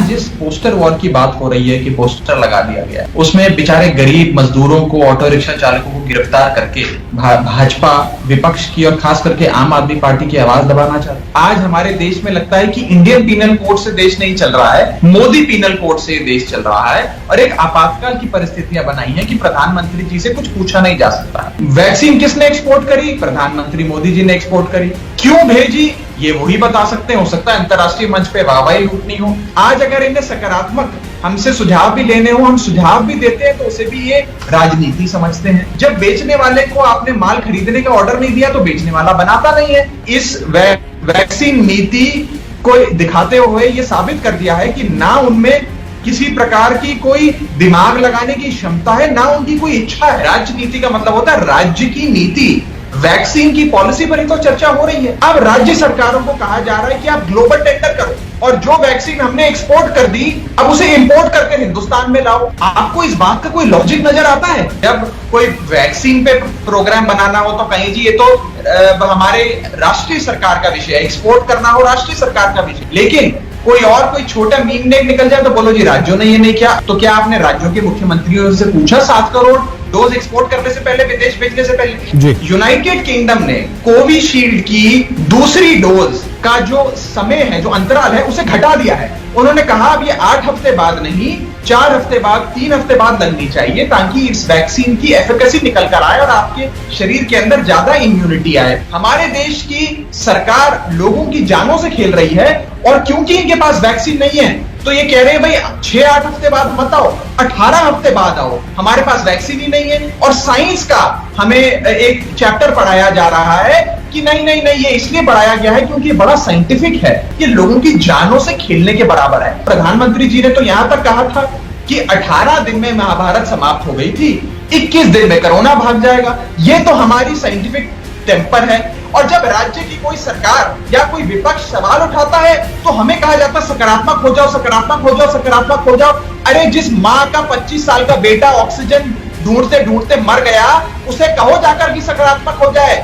जिस poster war की बात हो रही है कि पोस्टर लगा दिया गया है, उसमें बेचारे गरीब मजदूरों को, ऑटो रिक्शा चालकों को गिरफ्तार करके भाजपा विपक्ष की और खास करके आम आदमी पार्टी की आवाज दबाना चाहती है। आज हमारे देश में लगता है कि इंडियन पीनल कोड से देश नहीं चल रहा है, मोदी पीनल कोड से देश चल रहा है और एक आपातकाल की परिस्थितियां बनाई हैं कि प्रधानमंत्री जी से कुछ पूछा नहीं जा सकता। वैक्सीन किसने एक्सपोर्ट करी? प्रधानमंत्री मोदी जी ने एक्सपोर्ट करी। क्यों भेजी? ये वही बता सकते हैं। हो सकता है अंतर्राष्ट्रीय मंच पे वाहवाही लूटनी हो। आज अगर इन्हें सकारात्मक हमसे सुझाव भी लेने हो, हम सुझाव भी देते हैं तो उसे भी ये राजनीति समझते हैं। जब बेचने वाले को आपने माल खरीदने का ऑर्डर नहीं दिया तो बेचने वाला बनाता नहीं है। इस वैक्सीन नीति को दिखाते हुए ये साबित कर दिया है कि ना उनमें किसी प्रकार की कोई दिमाग लगाने की क्षमता है, ना उनकी कोई इच्छा है। राजनीति का मतलब होता है राज्य की नीति। वैक्सीन की पॉलिसी पर ही तो चर्चा हो रही है। अब राज्य सरकारों को कहा जा रहा है कि आप ग्लोबल टेंडर करो और जो वैक्सीन हमने एक्सपोर्ट कर दी अब उसे इंपोर्ट करके हिंदुस्तान में लाओ। आपको इस बात का कोई लॉजिक नजर आता है? जब कोई वैक्सीन पे प्रोग्राम बनाना हो तो कहीं जी ये तो हमारे राष्ट्रीय सरकार का विषय है, एक्सपोर्ट करना हो राष्ट्रीय सरकार का विषय। लेकिन कोई छोटा मीन निकल जाए तो बोलो जी राज्यों ने ये नहीं किया। तो क्या आपने राज्यों के मुख्यमंत्रियों से पूछा 7 करोड़ डोज एक्सपोर्ट करने से पहले, विदेश भेजने से पहले? यूनाइटेड किंगडम ने कोविशील्ड की दूसरी डोज का जो समय है, जो अंतराल है, उसे घटा दिया है। उन्होंने कहा अब ये 8 हफ्ते बाद नहीं, 4 हफ्ते बाद, 3 हफ्ते बाद लगनी चाहिए ताकि इस वैक्सीन की एफिकेसी निकल कर आए और आपके शरीर के अंदर ज्यादा इम्यूनिटी आए। हमारे देश की सरकार लोगों की जानों से खेल रही है और क्योंकि इनके पास वैक्सीन नहीं है तो ये कह रहे हैं भाई 6-8 हफ्ते बाद मत आओ, 18 हफ्ते बाद आओ, हमारे पास वैक्सीन ही नहीं है। और साइंस का हमें एक चैप्टर पढ़ाया जा रहा है कि नहीं ये इसलिए पढ़ाया गया है क्योंकि ये बड़ा साइंटिफिक है, ये लोगों की जानों से खेलने के बराबर है। प्रधानमंत्री जी ने तो यहां तक कहा था कि 18 दिन में महाभारत समाप्त हो गई थी, 21 दिन में कोरोना भाग जाएगा। ये तो हमारी साइंटिफिक टेम्पर है। और जब राज्य की कोई सरकार या कोई विपक्ष सवाल उठाता है तो हमें कहा जाता है सकारात्मक हो जाओ, सकारात्मक हो जाओ, सकारात्मक हो जाओ। अरे जिस मां का 25 साल का बेटा ऑक्सीजन ढूंढते ढूंढते मर गया, उसे कहो जाकर कि सकारात्मक हो जाए।